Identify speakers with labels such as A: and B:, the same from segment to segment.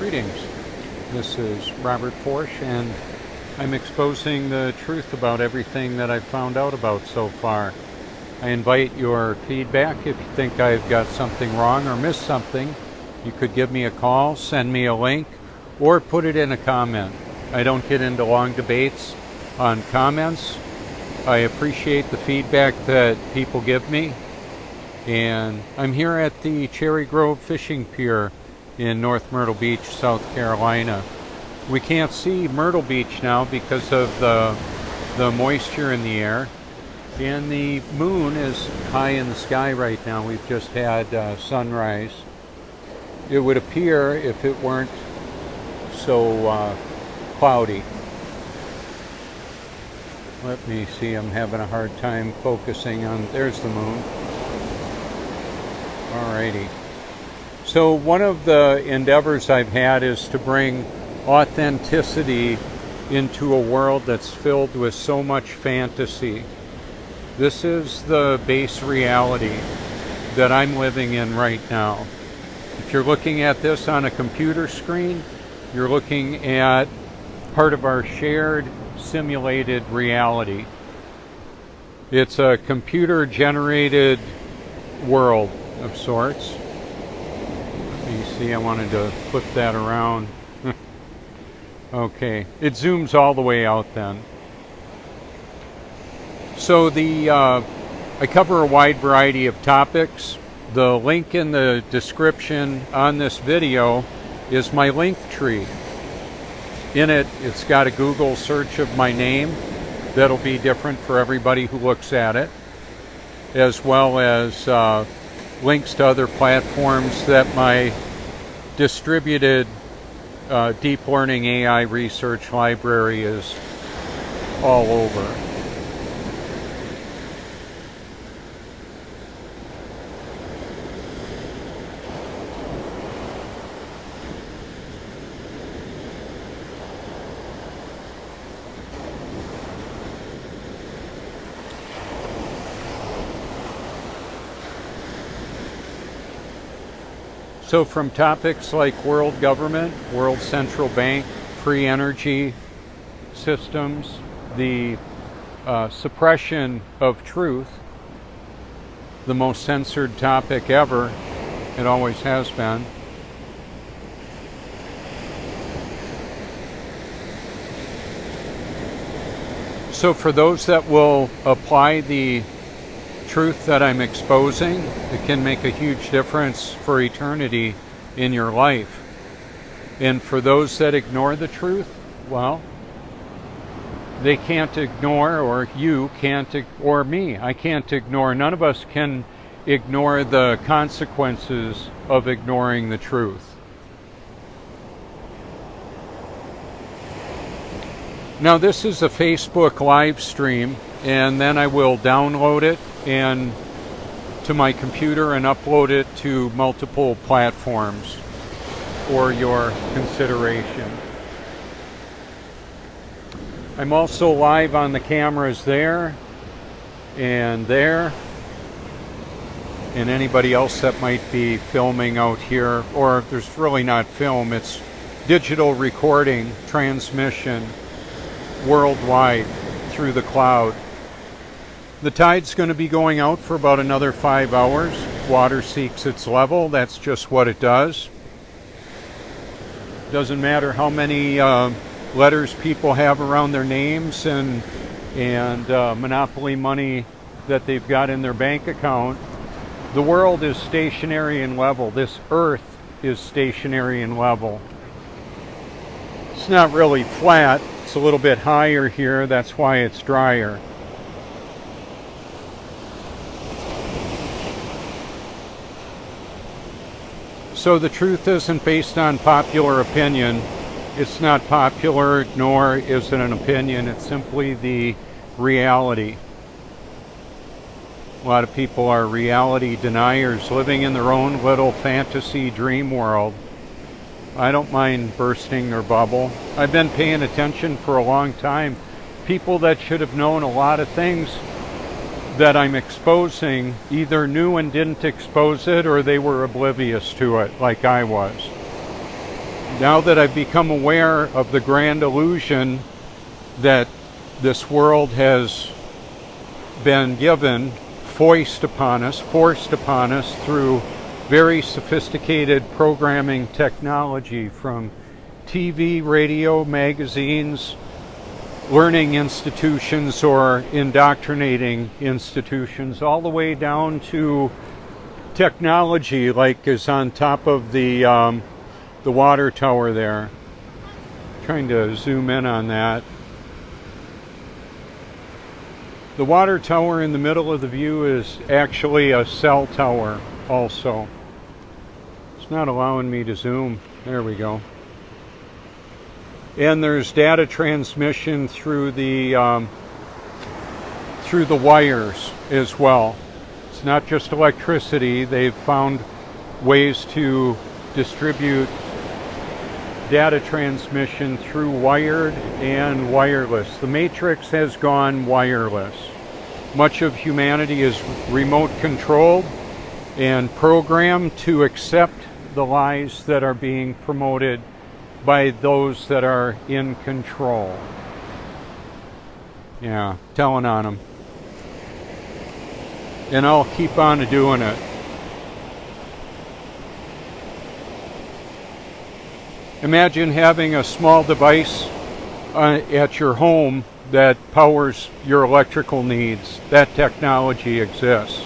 A: Greetings. This is Robert Forsch, and I'm exposing the truth about everything that I've found out about so far. I invite your feedback. If you think I've got something wrong or missed something, you could give me a call, send me a link, or put it in a comment. I don't get into long debates on comments. I appreciate the feedback that people give me. And I'm here at the Cherry Grove Fishing Pier in North Myrtle Beach, South Carolina. We can't see Myrtle Beach now because of the moisture in the air. And the moon is high in the sky right now. We've just had sunrise. It would appear, if it weren't so cloudy. Let me see, I'm having a hard time focusing on, there's the moon. Alrighty. So one of the endeavors I've had is to bring authenticity into a world that's filled with so much fantasy. This is the base reality that I'm living in right now. If you're looking at this on a computer screen, you're looking at part of our shared simulated reality. It's a computer-generated world of sorts. You see, I wanted to flip that around. Okay, it zooms all the way out then. So I cover a wide variety of topics. The link in the description on this video is my link tree. In it, it's got a Google search of my name that'll be different for everybody who looks at it, as well as links to other platforms that my distributed deep learning AI research library is all over. So from topics like world government, world central bank, free energy systems, the suppression of truth, the most censored topic ever, it always has been. So for those that will apply the truth that I'm exposing, it can make a huge difference for eternity in your life. And for those that ignore the truth, well, they can't ignore, or you can't, or me, I can't ignore, none of us can ignore the consequences of ignoring the truth. Now this is a Facebook live stream, and then I will download it and to my computer and upload it to multiple platforms for your consideration. I'm also live on the cameras there and there, and anybody else that might be filming out here, or there's really not film, it's digital recording, transmission worldwide through the cloud. The tide's going to be going out for about another 5 hours. Water seeks its level. That's just what it does. Doesn't matter how many letters people have around their names and monopoly money that they've got in their bank account. The world is stationary and level. This earth is stationary and level. It's not really flat. It's a little bit higher here. That's why it's drier. So the truth isn't based on popular opinion. It's not popular, nor is it an opinion. It's simply the reality. A lot of people are reality deniers, living in their own little fantasy dream world. I don't mind bursting their bubble. I've been paying attention for a long time. People that should have known a lot of things that I'm exposing either knew and didn't expose it, or they were oblivious to it like I was. now that I've become aware of the grand illusion that this world has been given, forced upon us through very sophisticated programming technology from TV, radio, magazines, learning institutions or indoctrinating institutions, all the way down to technology like is on top of the water tower there. Trying to zoom in on that. The water tower in the middle of the view is actually a cell tower also. It's not allowing me to zoom. There we go. And there's data transmission through the wires as well. It's not just electricity. They've found ways to distribute data transmission through wired and wireless. The Matrix has gone wireless. Much of humanity is remote controlled and programmed to accept the lies that are being promoted by those that are in control. Yeah, telling on them. And I'll keep on doing it. Imagine having a small device at your home that powers your electrical needs. That technology exists.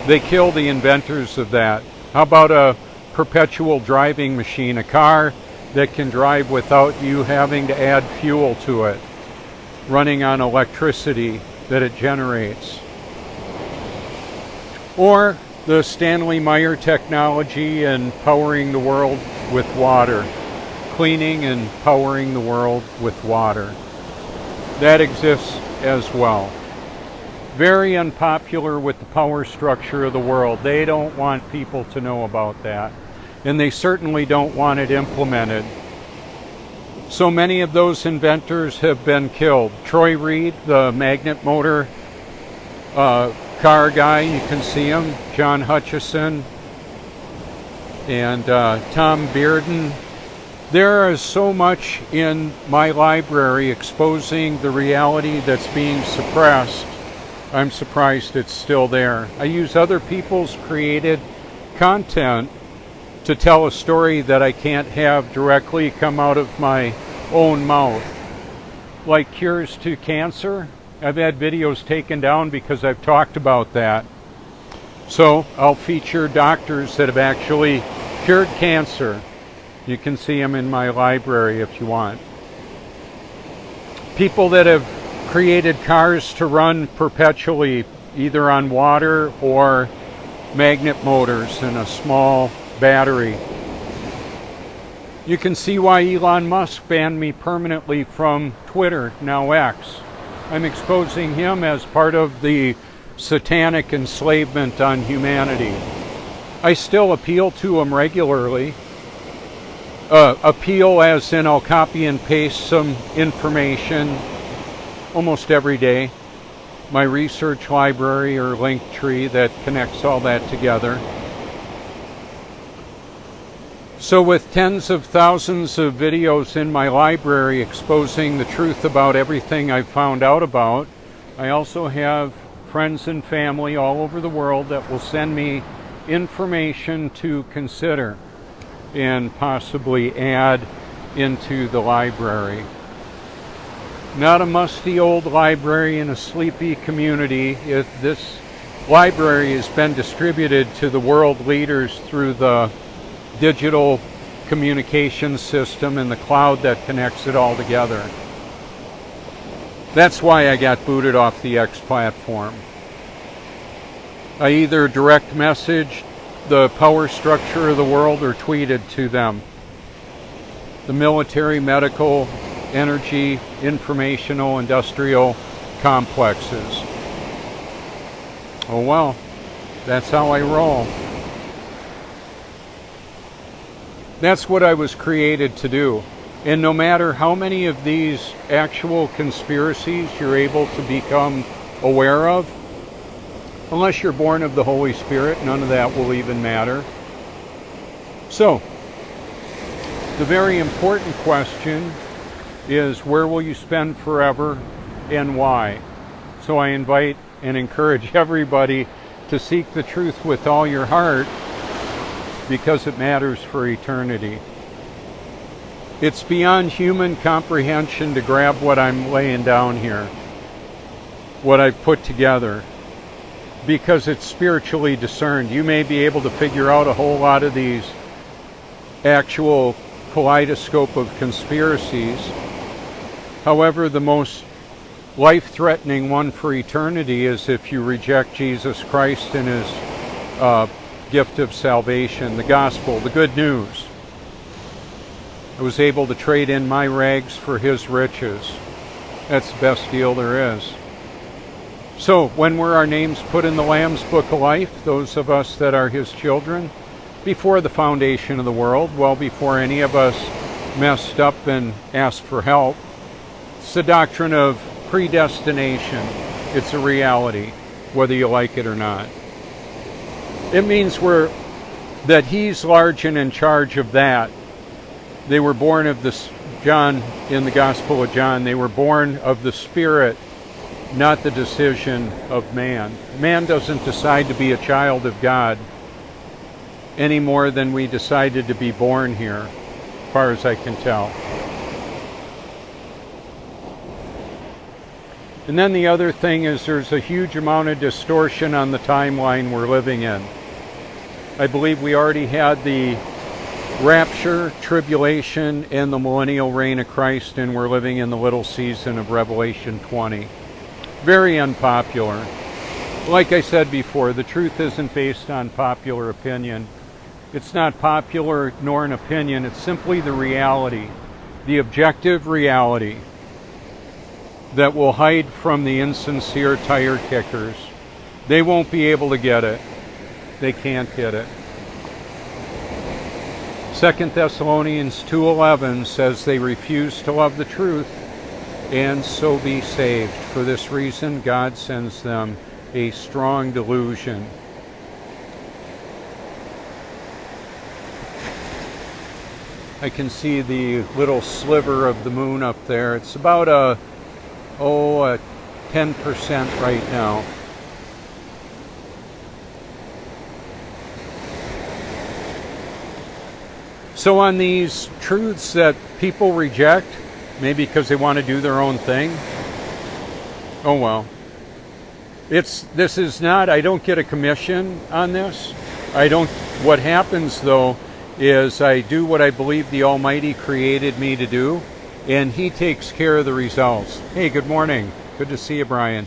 A: They kill the inventors of that. How about a perpetual driving machine, a car that can drive without you having to add fuel to it, running on electricity that it generates? Or the Stanley Meyer technology and powering the world with water, cleaning and powering the world with water. That exists as well. Very unpopular with the power structure of the world. They don't want people to know about that. And they certainly don't want it implemented. So many of those inventors have been killed. Troy Reed, the magnet motor car guy, you can see him. John Hutchison and Tom Bearden. There is so much in my library exposing the reality that's being suppressed. I'm surprised it's still there. I use other people's created content to tell a story that I can't have directly come out of my own mouth. Like cures to cancer, I've had videos taken down because I've talked about that. So I'll feature doctors that have actually cured cancer. You can see them in my library if you want. People that have created cars to run perpetually, either on water or magnet motors and a small battery. You can see why Elon Musk banned me permanently from Twitter, now X. I'm exposing him as part of the satanic enslavement on humanity. I still appeal to him regularly. Appeal as in I'll copy and paste some information almost every day. My research library or link tree that connects all that together. So with tens of thousands of videos in my library exposing the truth about everything I've found out about, I also have friends and family all over the world that will send me information to consider and possibly add into the library. Not a musty old library in a sleepy community. This library has been distributed to the world leaders through the digital communication system and the cloud that connects it all together. That's why I got booted off the X platform. I either direct messaged the power structure of the world or tweeted to them. The military, medical, energy, informational, industrial complexes. Oh well, that's how I roll. That's what I was created to do. And no matter how many of these actual conspiracies you're able to become aware of, unless you're born of the Holy Spirit, none of that will even matter. So, The very important question is, where will you spend forever and why? So I invite and encourage everybody to seek the truth with all your heart, because it matters for eternity. It's beyond human comprehension to grab what I'm laying down here, what I've put together, because it's spiritually discerned. You may be able to figure out a whole lot of these actual kaleidoscope of conspiracies. However, the most life-threatening one for eternity is if you reject Jesus Christ and His gift of salvation, the gospel, the good news. I was able to trade in my rags for His riches. That's the best deal there is. So, when were our names put in the Lamb's Book of Life, those of us that are His children? Before the foundation of the world, well before any of us messed up and asked for help. It's the doctrine of predestination. It's a reality, whether you like it or not. It means that He's large and in charge of that. They were born of this, John, in the Gospel of John, they were born of the Spirit, not the decision of man. Man doesn't decide to be a child of God any more than we decided to be born here, as far as I can tell. And then the other thing is there's a huge amount of distortion on the timeline we're living in. I believe we already had the rapture, tribulation, and the millennial reign of Christ, and we're living in the little season of Revelation 20. Very unpopular. Like I said before, the truth isn't based on popular opinion. It's not popular nor an opinion, it's simply the reality, the objective reality that will hide from the insincere tire kickers. They won't be able to get it. They can't get it. 2 Thessalonians 2:11 says they refuse to love the truth and so be saved. For this reason, God sends them a strong delusion. I can see the little sliver of the moon up there. It's about a 10% right now. So on these truths that people reject, maybe because they want to do their own thing, oh well. This is not, I don't get a commission on this. What happens though is I do what I believe the Almighty created me to do, and He takes care of the results. Hey, good morning. Good to see you, Brian.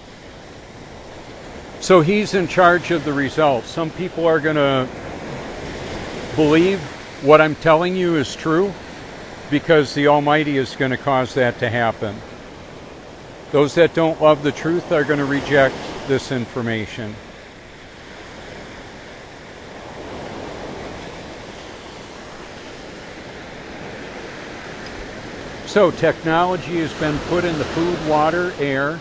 A: So He's in charge of the results. Some people are going to believe what I'm telling you is true because the Almighty is going to cause that to happen. Those that don't love the truth are going to reject this information. So technology has been put in the food, water, air,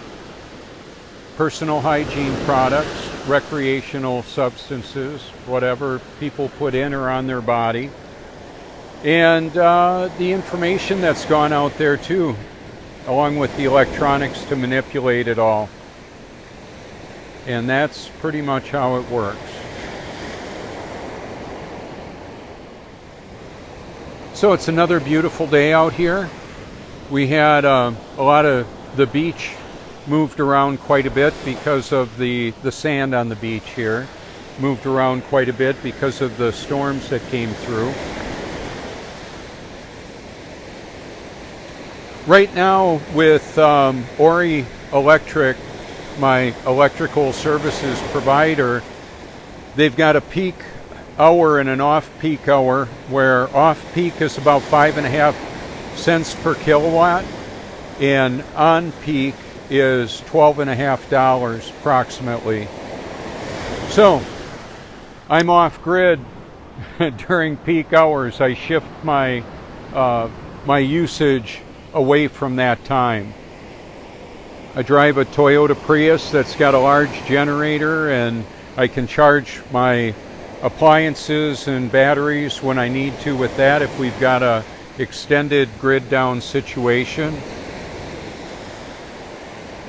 A: personal hygiene products, recreational substances, whatever people put in or on their body. And the information that's gone out there too, along with the electronics to manipulate it all. And that's pretty much how it works. So it's another beautiful day out here. We had a lot of the beach moved around quite a bit because of the sand on the beach here. Moved around quite a bit because of the storms that came through. Right now with Ori Electric, my electrical services provider, they've got a peak hour and an off-peak hour, where off-peak is about 5.5 cents per kilowatt, and on-peak is $12.50 approximately. So I'm off-grid during peak hours. I shift my my usage away from that time. I drive a Toyota Prius that's got a large generator, and I can charge my appliances and batteries when I need to with that if we've got a extended grid down situation.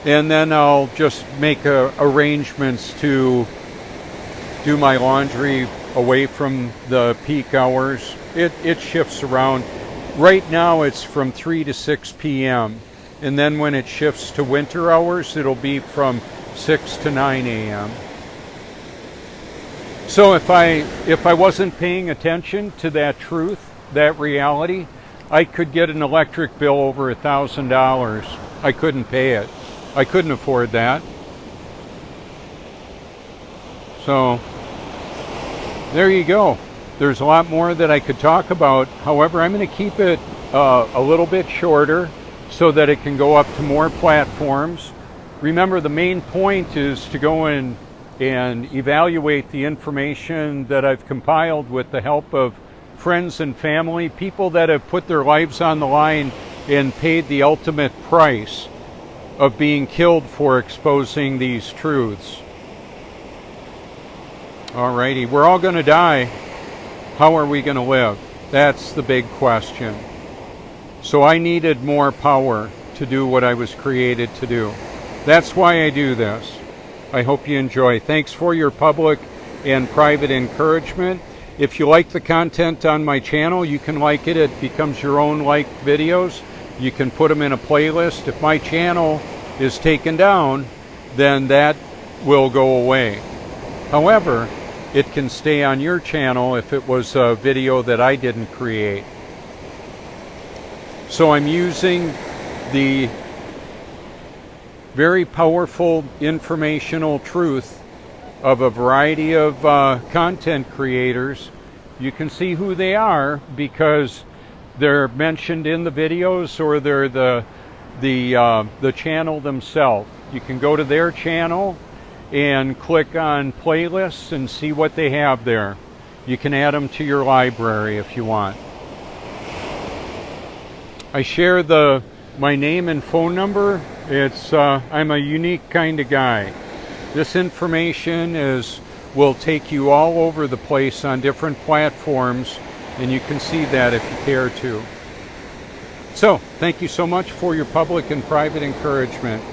A: And then I'll just make arrangements to do my laundry away from the peak hours. It shifts around. Right now it's from 3 to 6 p.m. And then when it shifts to winter hours, it'll be from 6 to 9 a.m. So if I wasn't paying attention to that truth, that reality, I could get an electric bill over $1,000. I couldn't pay it. I couldn't afford that. So there you go. There's a lot more that I could talk about. However, I'm going to keep it a little bit shorter so that it can go up to more platforms. Remember, the main point is to go in and evaluate the information that I've compiled with the help of friends and family, people that have put their lives on the line and paid the ultimate price of being killed for exposing these truths. Alrighty, we're all going to die. How are we going to live? That's the big question. So I needed more power to do what I was created to do. That's why I do this. I hope you enjoy. Thanks for your public and private encouragement. If you like the content on my channel, you can like it. It becomes your own like videos. You can put them in a playlist. If my channel is taken down, then that will go away. However, it can stay on your channel if it was a video that I didn't create. So I'm using the very powerful informational truth of a variety of content creators. You can see who they are because they're mentioned in the videos, or they're the channel themselves. You can go to their channel and click on playlists and see what they have there. You can add them to your library if you want. I share my name and phone number. I'm a unique kind of guy. This information will take you all over the place on different platforms, and you can see that if you care to. So, thank you so much for your public and private encouragement.